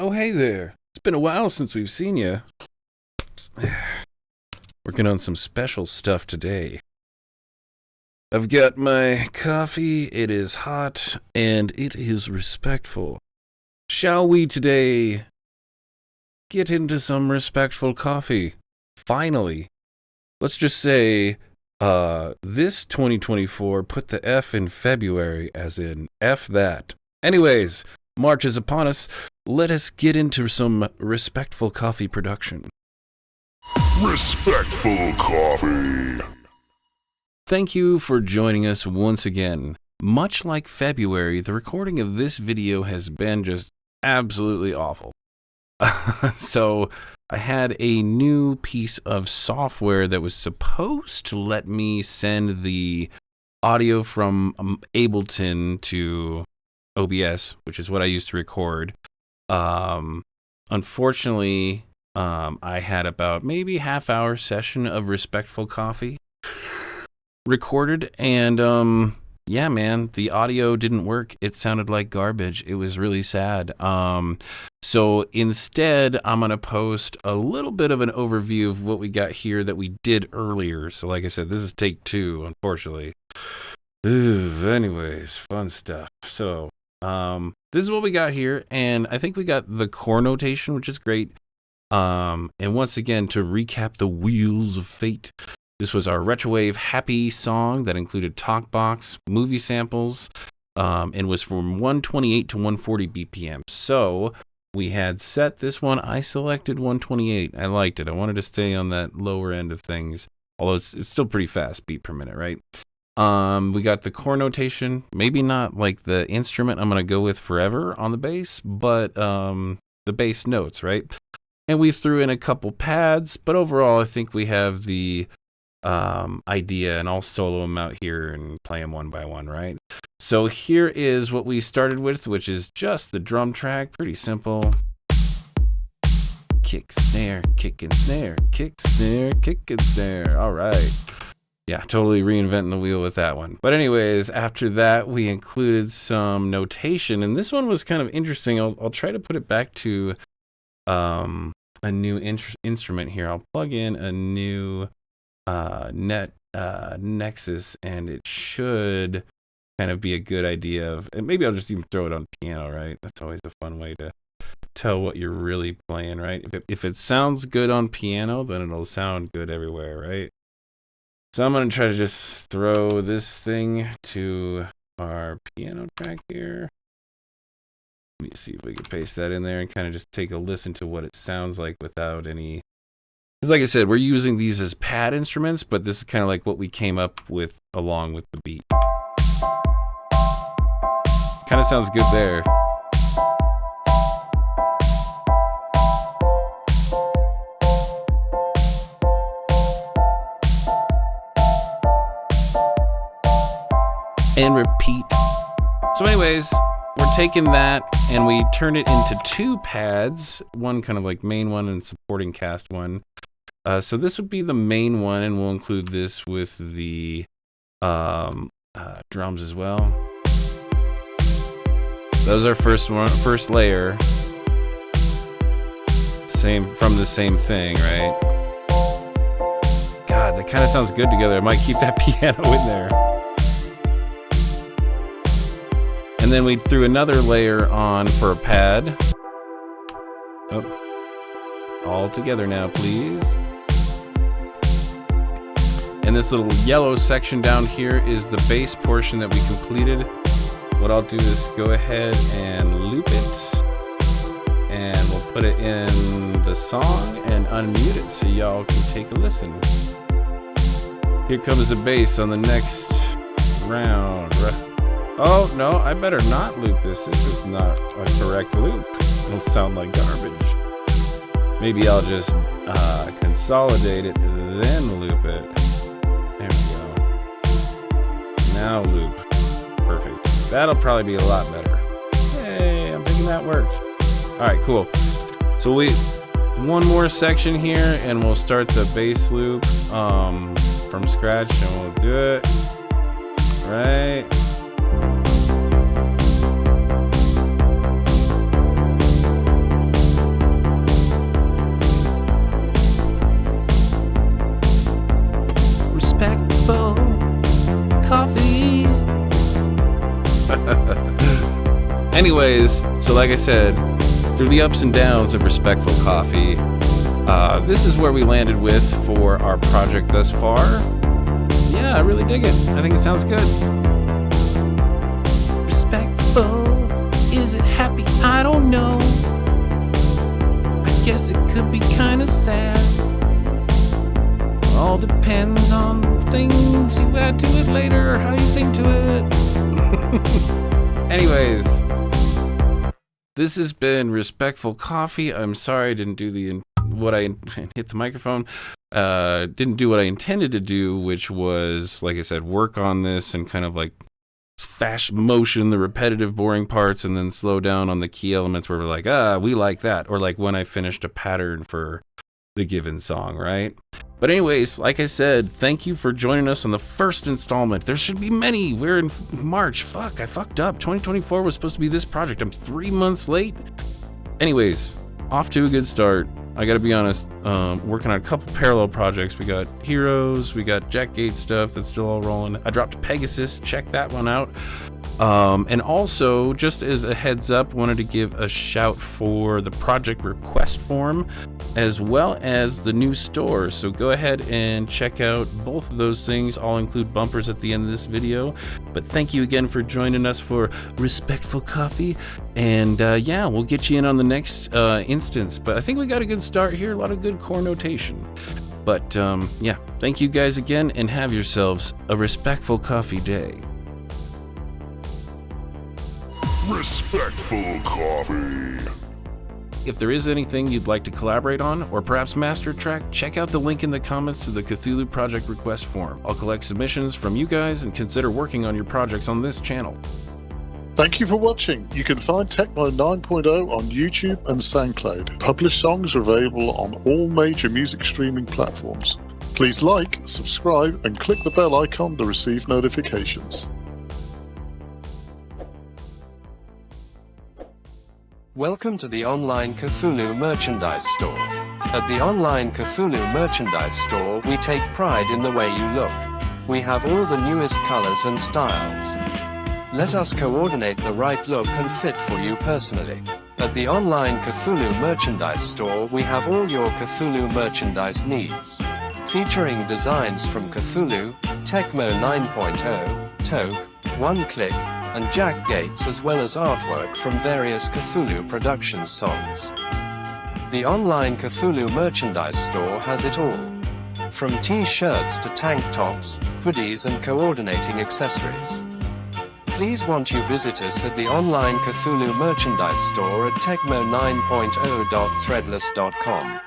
Oh, hey there. It's been a while since we've seen you. Working on some special stuff today. I've got my coffee, it is hot, and it is respectful. Shall we today get into some respectful coffee? Finally. Let's just say, this 2024 put the F in February, as in F that. Anyways, March is upon us. Let us get into some respectful coffee production. Respectful coffee. Thank you for joining us once again. Much like February, the recording of this video has been just absolutely awful. So I had a new piece of software that was supposed to let me send the audio from Ableton to OBS, which is what I used to record. Unfortunately, I had about maybe half-hour session of respectful coffee recorded, and yeah, man, the audio didn't work. It sounded like garbage. It was really sad. So instead, I'm gonna post a little bit of an overview of what we got here that we did earlier. So like I said, this is take 2, unfortunately. Anyways, fun stuff. So this is what we got here, and I think we got the core notation, which is great. And once again, to recap the Wheels of Fate, this was our retrowave happy song that included talkbox, movie samples, and was from 128 to 140 BPM. So we had set this one. I selected 128. I liked it. I wanted to stay on that lower end of things, although it's still pretty fast beat per minute, right? We got the core notation, maybe not like the instrument I'm going to go with forever on the bass, but the bass notes, right? And we threw in a couple pads, but overall I think we have the idea, and I'll solo them out here and play them one by one, right? So here is what we started with, which is just the drum track, pretty simple. Kick, snare, kick and snare, kick, snare, kick and snare. All right. Yeah, totally reinventing the wheel with that one. But anyways, after that, we included some notation, and this one was kind of interesting. I'll try to put it back to a new instrument here. I'll plug in a new Nexus, and it should kind of be a good idea of, and maybe I'll just even throw it on piano, right? That's always a fun way to tell what you're really playing, right? If it sounds good on piano, then it'll sound good everywhere, right? So I'm going to try to just throw this thing to our piano track here. Let me see if we can paste that in there and kind of just take a listen to what it sounds like without any... Because like I said, we're using these as pad instruments, but this is kind of like what we came up with along with the beat. Kind of sounds good there. And repeat. So anyways, we're taking that and we turn it into 2 pads, one kind of like main one and supporting cast one. So this would be the main one, and we'll include this with the drums as well. That was our first layer. Same from the same thing, right? God, that kind of sounds good together. I might keep that piano in there. And then we threw another layer on for a pad. Oh. All together now, please. And this little yellow section down here is the bass portion that we completed. What I'll do is go ahead and loop it. And we'll put it in the song and unmute it so y'all can take a listen. Here comes the bass on the next round. Oh, no, I better not loop this. This is not a correct loop. It'll sound like garbage. Maybe I'll just consolidate it, then loop it. There we go. Now loop. Perfect. That'll probably be a lot better. Hey, I'm thinking that worked. All right, cool. So one more section here, and we'll start the bass loop from scratch, and we'll do it. Right. Anyways, so like I said, through the ups and downs of Respectful Coffee, this is where we landed with for our project thus far. Yeah, I really dig it. I think it sounds good. Respectful, is it happy? I don't know. I guess it could be kinda sad. All depends on things you add to it later, how you sing to it. Anyways, this has been Respectful Coffee. I'm sorry I didn't do what I hit the microphone. Didn't do what I intended to do, which was, like I said, work on this and kind of like fast motion the repetitive, boring parts, and then slow down on the key elements where we're like, we like that, or like when I finished a pattern for the given song, right? But anyways, like I said, thank you for joining us on the first installment. There should be many. We're in March. Fuck, I fucked up. 2024 was supposed to be this project. I'm 3 months late. Anyways, off to a good start. I gotta be honest, working on a couple parallel projects. We got Heroes, we got Jackgate stuff that's still all rolling. I dropped Pegasus, check that one out. And also, just as a heads up, wanted to give a shout for the project request form, as well as the new store. So go ahead and check out both of those things. I'll include bumpers at the end of this video. But thank you again for joining us for Respectful Coffee. And yeah, we'll get you in on the next instance. But I think we got a good start here, a lot of good core notation. But yeah, thank you guys again, and have yourselves a respectful coffee day. Respectful Coffee. If there is anything you'd like to collaborate on, or perhaps master a track, check out the link in the comments to the Cthulhu project request form. I'll collect submissions from you guys and consider working on your projects on this channel. Thank you for watching. You can find Tekmo 9.0 on YouTube and SoundCloud. Published songs are available on all major music streaming platforms. Please like, subscribe, and click the bell icon to receive notifications. Welcome to the online Cthulhu merchandise store. At the online Cthulhu merchandise store, we take pride in the way you look. We have all the newest colors and styles. Let us coordinate the right look and fit for you personally. At the online Cthulhu merchandise store, we have all your Cthulhu merchandise needs. Featuring designs from Cthulhu, Tekmo 9.0, T.O.K.E, One Click, and Jack Gates, as well as artwork from various Cthulhu Productions songs. The online Cthulhu merchandise store has it all. From t-shirts to tank tops, hoodies and coordinating accessories. Please won't you visit us at the online Cthulhu merchandise store at tekmo9.0.threadless.com.